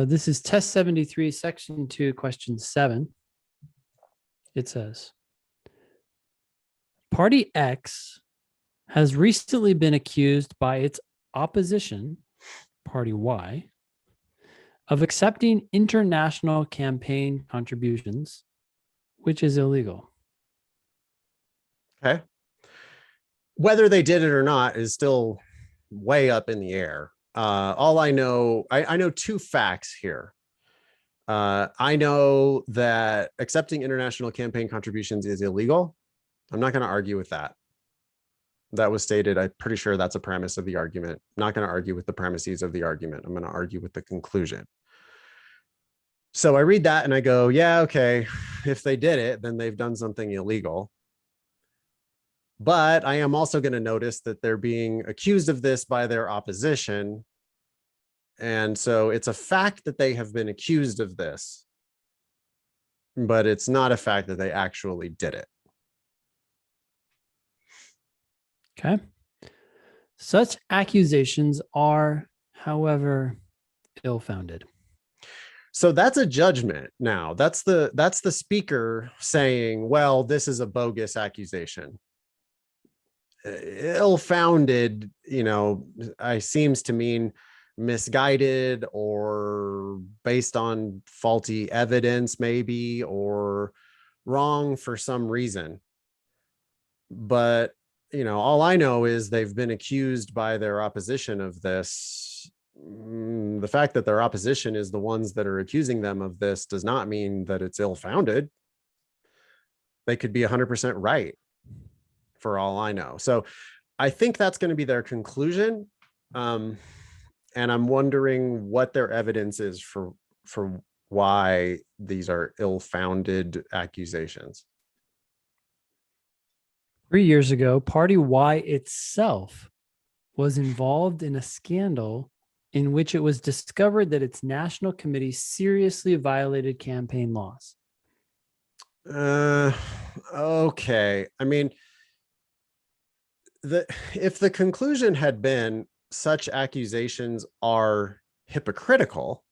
This is test 73, section 2, question 7. It says, Party X has recently been accused by its opposition, Party Y, of accepting international campaign contributions, which is illegal. Okay. Whether they did it or not is still way up in the air. All I know, I know two facts here. I know that accepting international campaign contributions is illegal. I'm not going to argue with that. That was stated. I'm pretty sure that's a premise of the argument. I'm not going to argue with the premises of the argument. I'm going to argue with the conclusion. So I read that and I go, yeah, okay. If they did it, then they've done something illegal. But I am also going to notice that they're being accused of this by their opposition. And so it's a fact that they have been accused of this, but it's not a fact that they actually did it. Okay. Such accusations are, however, ill-founded. So that's a judgment now. That's the speaker saying, well, this is a bogus accusation. Ill-founded, I seems to mean misguided or based on faulty evidence, maybe, or wrong for some reason. But, all I know is they've been accused by their opposition of this. The fact that their opposition is the ones that are accusing them of this does not mean that it's ill-founded. They could be 100% right for all I know. So I think that's going to be their conclusion. And I'm wondering what their evidence is for why these are ill-founded accusations. 3 years ago, Party Y itself was involved in a scandal in which it was discovered that its national committee seriously violated campaign laws. Okay. I mean, if the conclusion had been such accusations are hypocritical,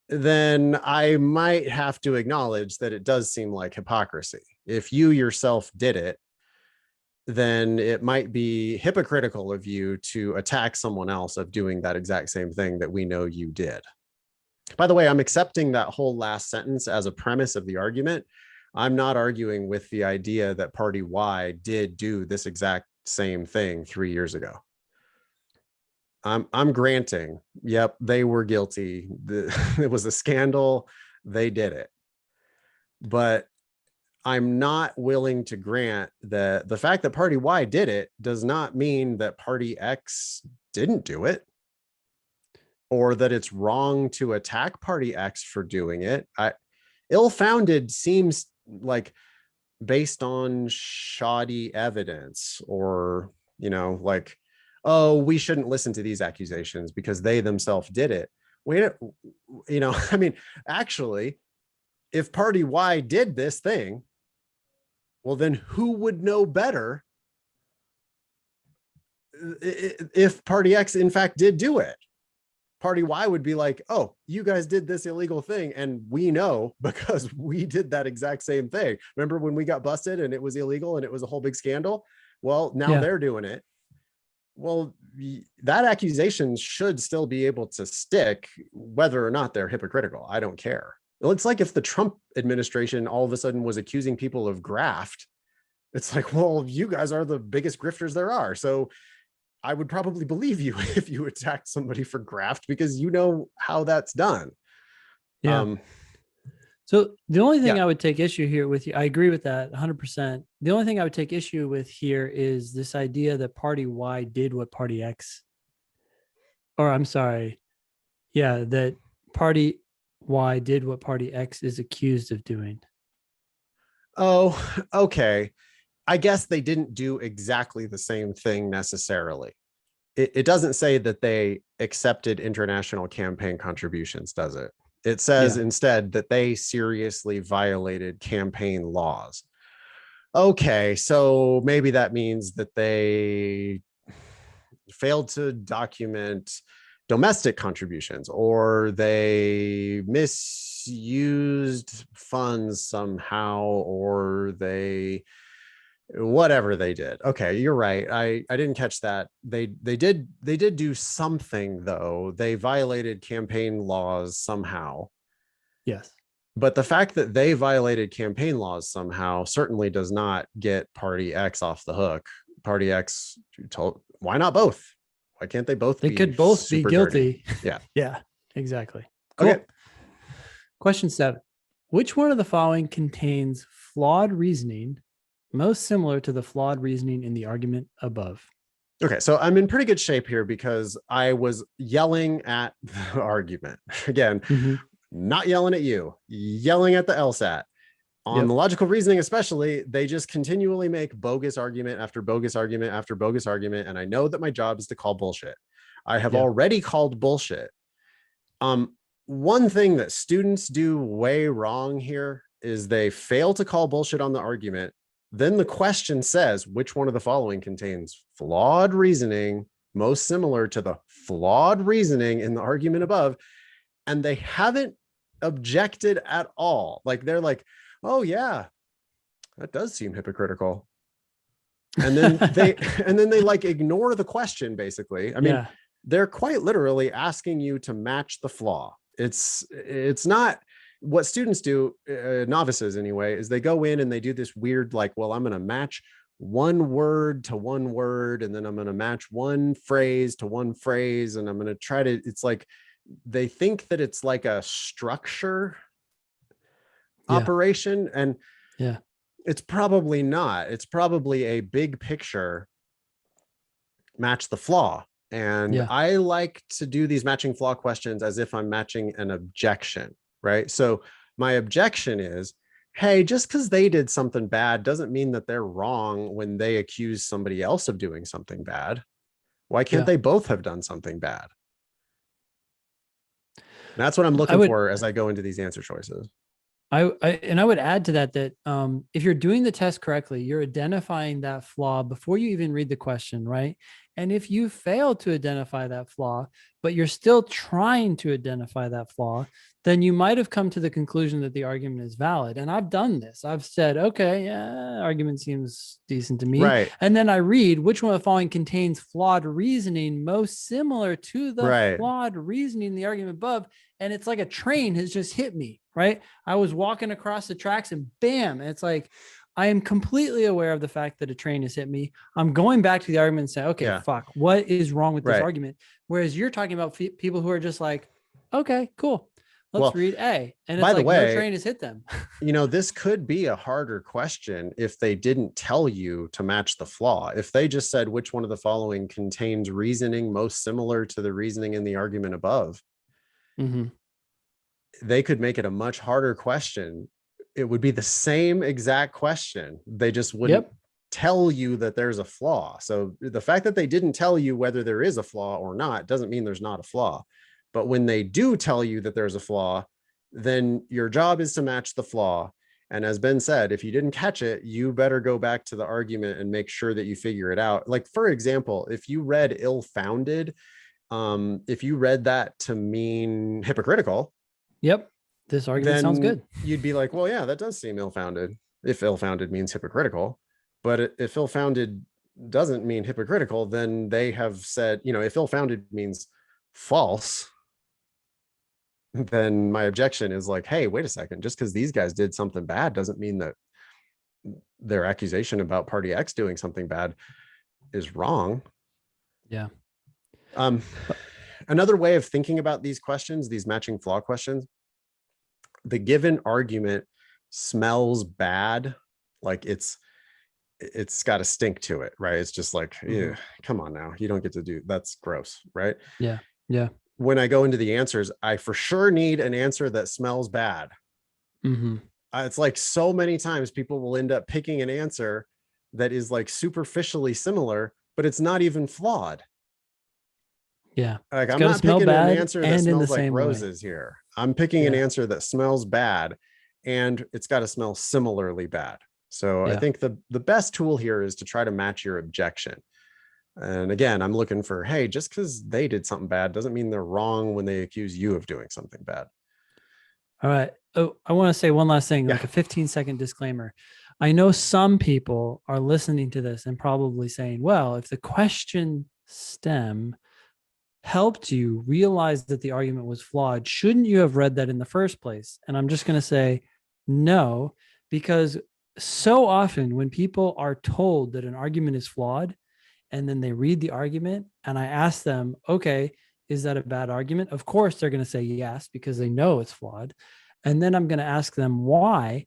then I might have to acknowledge that it does seem like hypocrisy. If you yourself did it, then it might be hypocritical of you to attack someone else of doing that exact same thing that we know you did. By the way, I'm accepting that whole last sentence as a premise of the argument. I'm not arguing with the idea that Party Y did do this exact same thing 3 years ago. I'm granting, yep, they were guilty. It was a scandal. They did it. But I'm not willing to grant that the fact that Party Y did it does not mean that Party X didn't do it, or that it's wrong to attack Party X for doing it. Ill-founded seems like based on shoddy evidence, or, like, oh, we shouldn't listen to these accusations because they themselves did it. Wait, I mean, actually, if Party Y did this thing, well, then who would know better if Party X, in fact, did do it? Party Y would be like, oh, you guys did this illegal thing, and we know because we did that exact same thing. Remember when we got busted and it was illegal and it was a whole big scandal? Well, now they're doing it. Well, that accusation should still be able to stick, whether or not they're hypocritical. I don't care. Well, it's like if the Trump administration all of a sudden was accusing people of graft. It's like, well, you guys are the biggest grifters there are. So I would probably believe you if you attacked somebody for graft because you know how that's done. Yeah. So the only thing I would take issue here with you, I agree with that 100%. The only thing I would take issue with here is this idea that Party Y did what Party X, or I'm sorry. Yeah, that Party Y did what Party X is accused of doing. Oh, okay. I guess they didn't do exactly the same thing necessarily. It doesn't say that they accepted international campaign contributions, does it? It says instead that they seriously violated campaign laws. Okay, so maybe that means that they failed to document domestic contributions, or they misused funds somehow, or they, whatever they did. Okay, you're right. I didn't catch that. They did do something though. They violated campaign laws somehow. Yes. But the fact that they violated campaign laws somehow certainly does not get party X off the hook. Party X told, why not both? Why can't they both They be could both be super guilty. dirty? Yeah. Yeah, exactly. Cool. Okay. Question 7. Which one of the following contains flawed reasoning most similar to the flawed reasoning in the argument above? Okay, so I'm in pretty good shape here because I was yelling at the argument. Again, not yelling at you, yelling at the LSAT. On the logical reasoning especially, they just continually make bogus argument after bogus argument after bogus argument, and I know that my job is to call bullshit. I have already called bullshit. One thing that students do way wrong here is they fail to call bullshit on the argument. Then the question says, which one of the following contains flawed reasoning most similar to the flawed reasoning in the argument above? And they haven't objected at all. Like they're like, oh yeah, that does seem hypocritical. And then they like ignore the question basically. I mean, they're quite literally asking you to match the flaw. It's not what students do, novices anyway, is they go in and they do this weird, like, well, I'm going to match one word to one word, and then I'm going to match one phrase to one phrase. And I'm going to try to, it's like, they think that it's like a structure operation. And it's probably not. It's probably a big picture match the flaw. And I like to do these matching flaw questions as if I'm matching an objection, right? So my objection is, hey, just because they did something bad doesn't mean that they're wrong when they accuse somebody else of doing something bad. Why can't they both have done something bad? And that's what I'm looking for as I go into these answer choices. I would add to that if you're doing the test correctly, you're identifying that flaw before you even read the question, right? And if you fail to identify that flaw, but you're still trying to identify that flaw, then you might have come to the conclusion that the argument is valid. And I've done this. I've said, okay, yeah, argument seems decent to me. Right. And then I read which one of the following contains flawed reasoning most similar to the flawed reasoning in the argument above. And it's like a train has just hit me, right? I was walking across the tracks and bam. And it's like, I am completely aware of the fact that a train has hit me. I'm going back to the argument and say, okay, fuck, what is wrong with this argument? Whereas you're talking about people who are just like, okay, cool. Let's read A. And it's like, no train has hit them. You know, this could be a harder question if they didn't tell you to match the flaw. If they just said, which one of the following contains reasoning most similar to the reasoning in the argument above, they could make it a much harder question. It would be the same exact question. They just wouldn't tell you that there's a flaw. So the fact that they didn't tell you whether there is a flaw or not doesn't mean there's not a flaw. But when they do tell you that there's a flaw, then your job is to match the flaw. And as Ben said, if you didn't catch it, you better go back to the argument and make sure that you figure it out. Like, for example, if you read ill-founded, if you read that to mean hypocritical, this argument sounds good. You'd be like, well, yeah, that does seem ill-founded. If ill-founded means hypocritical, but if ill-founded doesn't mean hypocritical, then they have said, you know, if ill-founded means false, then my objection is like, hey, wait a second, just because these guys did something bad doesn't mean that their accusation about party X doing something bad is wrong. Another way of thinking about these questions, these matching flaw questions, the given argument smells bad, like it's got a stink to it, right? It's just like, come on now, you don't get to do that's gross, right? When I go into the answers, I for sure need an answer that smells bad. It's like so many times people will end up picking an answer that is like superficially similar, but it's not even flawed. Like, I'm not picking an answer that smells like roses here. I'm picking an answer that smells bad, and it's got to smell similarly bad. So I think the best tool here is to try to match your objection. And again, I'm looking for, hey, just because they did something bad doesn't mean they're wrong when they accuse you of doing something bad. All right. Oh, I want to say one last thing, Yeah. like a 15-second disclaimer. I know some people are listening to this and probably saying, well, if the question stem helped you realize that the argument was flawed, shouldn't you have read that in the first place? And I'm just going to say no, because so often when people are told that an argument is flawed and then they read the argument and I ask them, okay, is that a bad argument? Of course, they're going to say yes because they know it's flawed. And then I'm going to ask them why.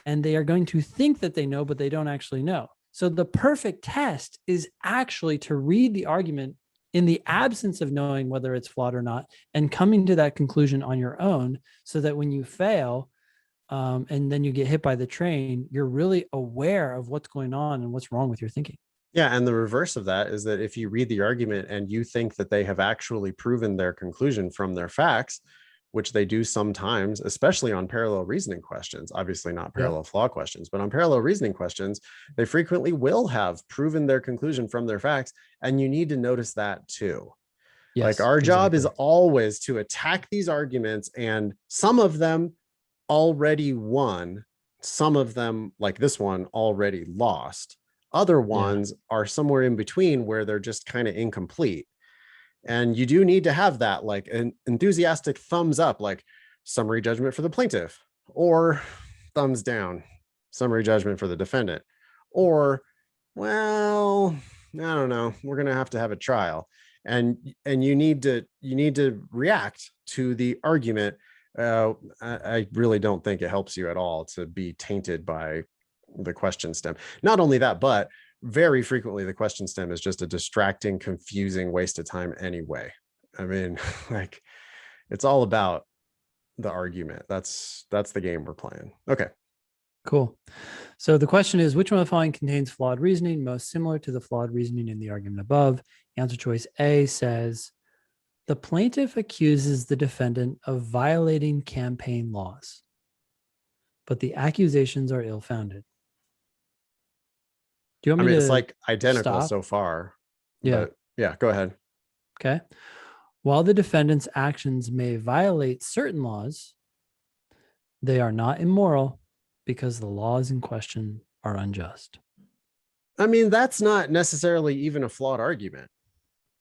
And they are going to think that they know, but they don't actually know. So the perfect test is actually to read the argument in the absence of knowing whether it's flawed or not and coming to that conclusion on your own so that when you fail and then you get hit by the train, you're really aware of what's going on and what's wrong with your thinking. Yeah. And the reverse of that is that if you read the argument and you think that they have actually proven their conclusion from their facts, which they do sometimes, especially on parallel reasoning questions, obviously not parallel flaw questions, but on parallel reasoning questions, they frequently will have proven their conclusion from their facts. And you need to notice that too. Yes, like our job is exactly. always to attack these arguments, and some of them already won. Some of them, like this one, already lost. Other Yeah. ones are somewhere in between where they're just kind of incomplete. And you do need to have that like an enthusiastic thumbs up, like summary judgment for the plaintiff, or thumbs down, summary judgment for the defendant, or, well, I don't know, we're going to have a trial. And you need to react to the argument. I really don't think it helps you at all to be tainted by the question stem. Not only that, but very frequently the question stem is just a distracting, confusing waste of time anyway. I mean, like, it's all about the argument. That's the game we're playing. Okay. Cool. So the question is, which one of the following contains flawed reasoning most similar to the flawed reasoning in the argument above? Answer choice A says, the plaintiff accuses the defendant of violating campaign laws, but the accusations are ill-founded. Do you want I me mean, it's to like identical stop? so far, Yeah. but yeah, go ahead. Okay. While the defendant's actions may violate certain laws, they are not immoral because the laws in question are unjust. I mean, that's not necessarily even a flawed argument.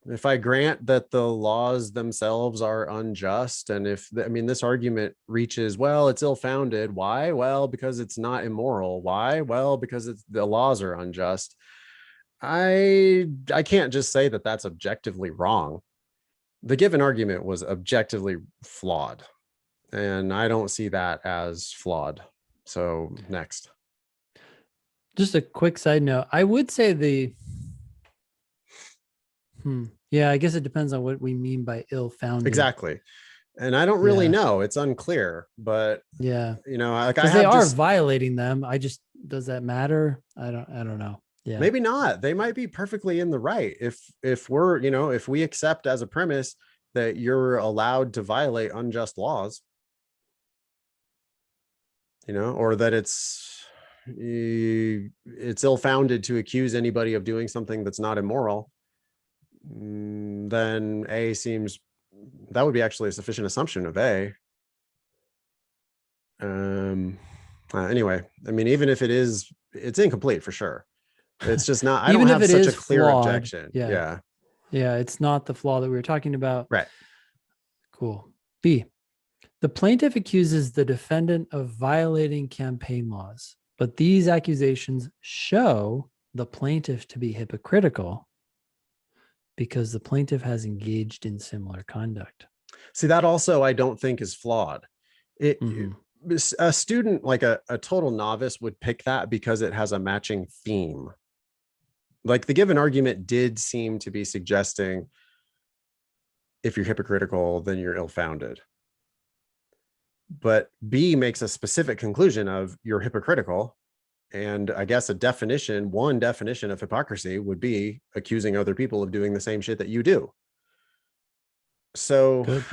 If I grant that the laws themselves are unjust, and if I mean this argument reaches, well, it's ill-founded. Why? Well, because it's not immoral. Why? Well, because the laws are unjust. I can't just say that that's objectively wrong. The given argument was objectively flawed, and I don't see that as flawed. So next. Just a quick side note. I would say yeah, I guess it depends on what we mean by ill-founded. Exactly. And I don't really know. It's unclear, but yeah, like I because they have are just violating them. Does that matter? I don't know. Yeah. maybe not. They might be perfectly in the right. If we're, if we accept as a premise that you're allowed to violate unjust laws, or that it's ill-founded to accuse anybody of doing something that's not immoral, then A seems that would be actually a sufficient assumption of A. Anyway, I mean, even if it's incomplete for sure. It's just not, I don't Even if have it such a is clear flawed, objection. yeah. Yeah. Yeah, it's not the flaw that we were talking about. Right. Cool. B, the plaintiff accuses the defendant of violating campaign laws, but these accusations show the plaintiff to be hypocritical because the plaintiff has engaged in similar conduct. See, that also I don't think is flawed. A student, like a total novice, would pick that because it has a matching theme. Like the given argument did seem to be suggesting if you're hypocritical, then you're ill-founded. But B makes a specific conclusion of you're hypocritical. And I guess one definition of hypocrisy would be accusing other people of doing the same shit that you do. So Good.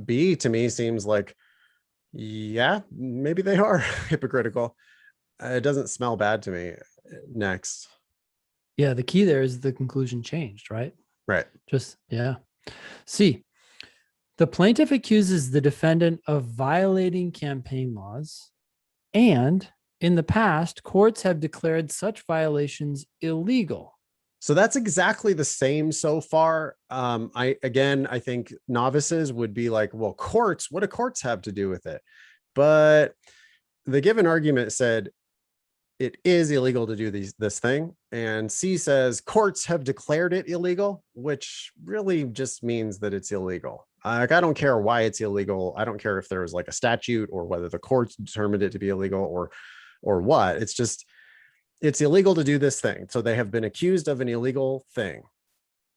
B to me seems like, yeah, maybe they are hypocritical. It doesn't smell bad to me. Next. Yeah, the key there is the conclusion changed, right? Right. Just, yeah. C, the plaintiff accuses the defendant of violating campaign laws, and in the past, courts have declared such violations illegal. So that's exactly the same so far. I think novices would be like, well, courts, what do courts have to do with it? But the given argument said it is illegal to do this thing. And C says courts have declared it illegal, which really just means that it's illegal. Like, I don't care why it's illegal. I don't care if there was like a statute or whether the courts determined it to be illegal or what. It's just, it's illegal to do this thing. So they have been accused of an illegal thing.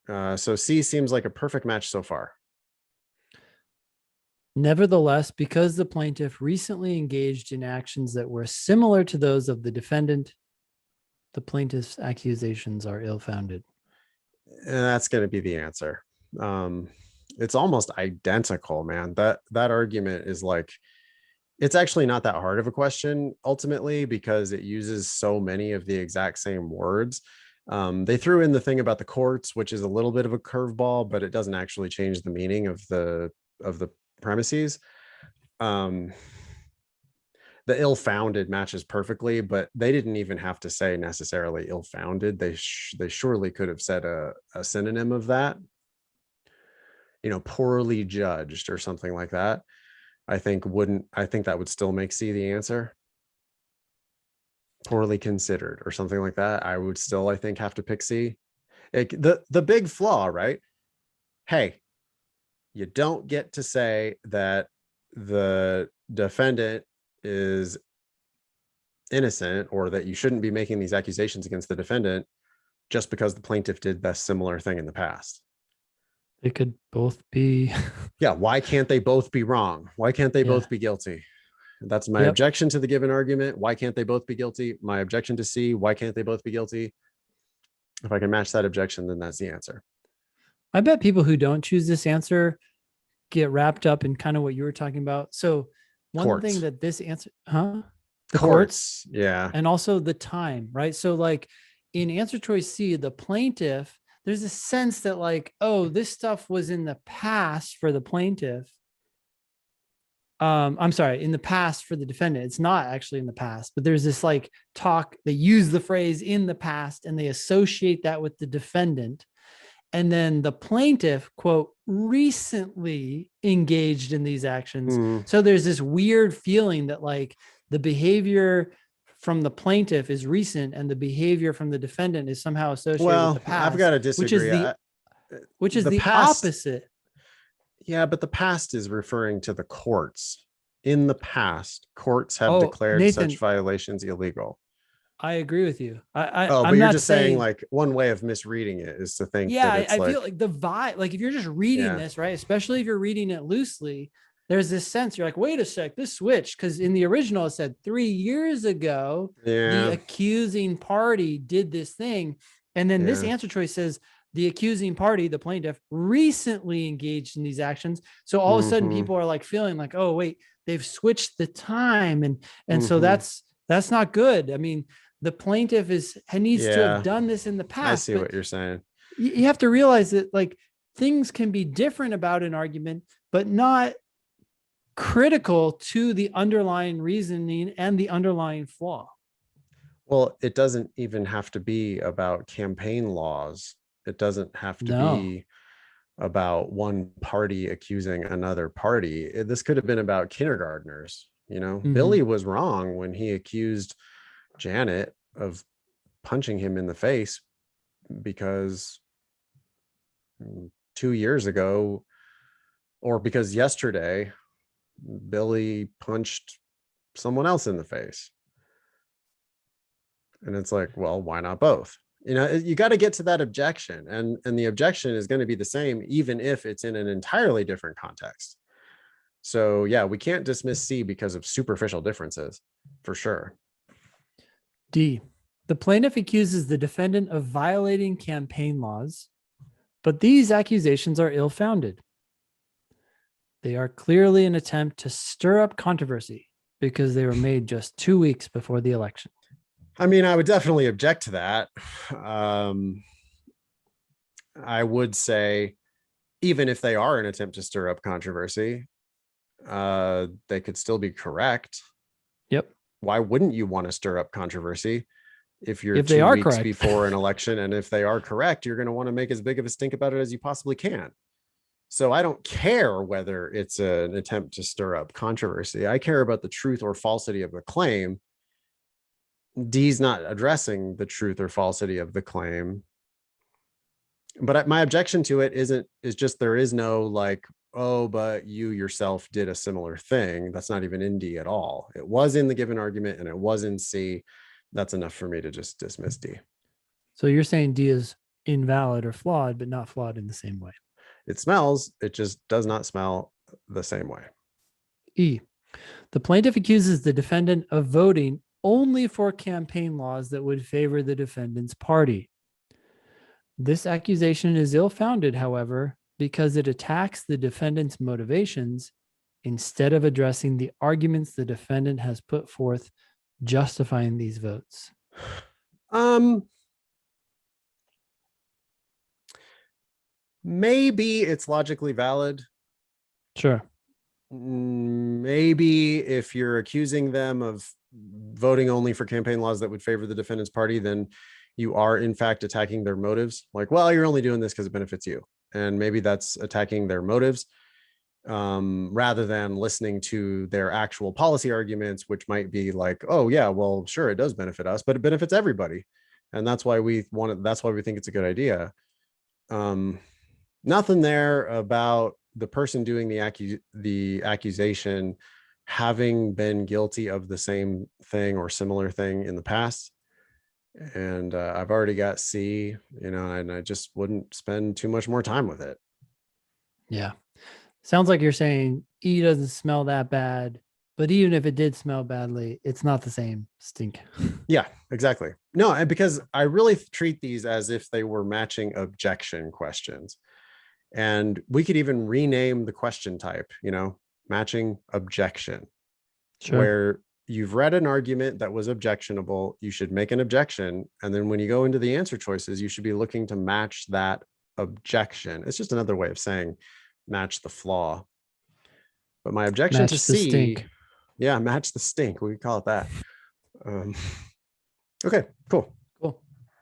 So C seems like a perfect match so far. Nevertheless, because the plaintiff recently engaged in actions that were similar to those of the defendant, the plaintiff's accusations are ill-founded. And that's going to be the answer. It's almost identical, man. That argument is like, it's actually not that hard of a question ultimately, because it uses so many of the exact same words. They threw in the thing about the courts, which is a little bit of a curveball, but it doesn't actually change the meaning of the premises. The ill-founded matches perfectly, but they didn't even have to say necessarily ill-founded. They surely could have said a synonym of that, poorly judged or something like that. I think that would still make C the answer. Poorly considered or something like that. I would still, I think, have to pick C. The big flaw, right? Hey, you don't get to say that the defendant is innocent or that you shouldn't be making these accusations against the defendant just because the plaintiff did that similar thing in the past. They could both be. Yeah. Why can't they both be wrong? Why can't they both be guilty? That's my objection to the given argument. Why can't they both be guilty? My objection to C. Why can't they both be guilty? If I can match that objection, then that's the answer. I bet people who don't choose this answer get wrapped up in kind of what you were talking about. So one thing that this answer, the courts. Yeah. And also the time, right? So like in answer choice C, the plaintiff, there's a sense that like, oh, this stuff was in the past for the plaintiff. I'm sorry, in the past for the defendant. It's not actually in the past, but there's this like talk, they use the phrase in the past and they associate that with the defendant. And then the plaintiff, quote, recently engaged in these actions. So there's this weird feeling that like the behavior from the plaintiff is recent and the behavior from the defendant is somehow associated with the past. I've got to disagree. Which is the opposite. Yeah, but the past is referring to the courts. In the past, courts have declared Nathan, such violations illegal. I agree with you. But you're just saying like one way of misreading it is to think. Yeah, I feel like the vibe, like if you're just reading this, right, especially if you're reading it loosely, there's this sense you're like, wait a sec, this switched, because in the original it said 3 years ago, the accusing party did this thing. And then this answer choice says the accusing party, the plaintiff, recently engaged in these actions. So all of a sudden people are like feeling like, oh, wait, they've switched the time. And so that's not good. I mean, the plaintiff needs to have done this in the past. I see what you're saying. You have to realize that like things can be different about an argument, but not critical to the underlying reasoning and the underlying flaw. Well, it doesn't even have to be about campaign laws. It doesn't have to be about one party accusing another party. This could have been about kindergartners. Billy was wrong when he accused Janet of punching him in the face because 2 years ago, or because yesterday, Billy punched someone else in the face. And it's like, well, why not both? You got to get to that objection, and the objection is going to be the same, even if it's in an entirely different context. So yeah, we can't dismiss C because of superficial differences, for sure. D, the plaintiff accuses the defendant of violating campaign laws, but these accusations are ill-founded. They are clearly an attempt to stir up controversy because they were made just 2 weeks before the election. I mean, I would definitely object to that. Um, I would say, even if they are an attempt to stir up controversy, they could still be correct. Yep. Why wouldn't you want to stir up controversy if you're If they 2 are weeks correct. before an election? And if they are correct, you're going to want to make as big of a stink about it as you possibly can. So I don't care whether it's an attempt to stir up controversy. I care about the truth or falsity of the claim. D's not addressing the truth or falsity of the claim. But my objection to it is just there is no like, oh, but you yourself did a similar thing. That's not even in D at all. It was in the given argument and it was in C. That's enough for me to just dismiss D. So you're saying D is invalid or flawed, but not flawed in the same way. It smells, it just does not smell the same way. E, the plaintiff accuses the defendant of voting only for campaign laws that would favor the defendant's party. This accusation is ill-founded, however, because it attacks the defendant's motivations instead of addressing the arguments the defendant has put forth justifying these votes. Maybe it's logically valid. Sure. Maybe if you're accusing them of voting only for campaign laws that would favor the defendant's party, then you are in fact attacking their motives. Like, well, you're only doing this because it benefits you. And maybe that's attacking their motives rather than listening to their actual policy arguments, which might be like, oh yeah, well, sure, it does benefit us, but it benefits everybody. And that's why we want it. That's why we think it's a good idea. Nothing there about the person doing the accusation having been guilty of the same thing or similar thing in the past. And I've already got C, and I just wouldn't spend too much more time with it. Yeah. Sounds like you're saying E doesn't smell that bad, but even if it did smell badly, it's not the same stink. Yeah, exactly. No, and because I really treat these as if they were matching objection questions. And we could even rename the question type, matching objection, where you've read an argument that was objectionable, you should make an objection. And then when you go into the answer choices, you should be looking to match that objection. It's just another way of saying match the flaw. But my objection Match to the C, stink. yeah, match the stink. We call it that. Okay, cool.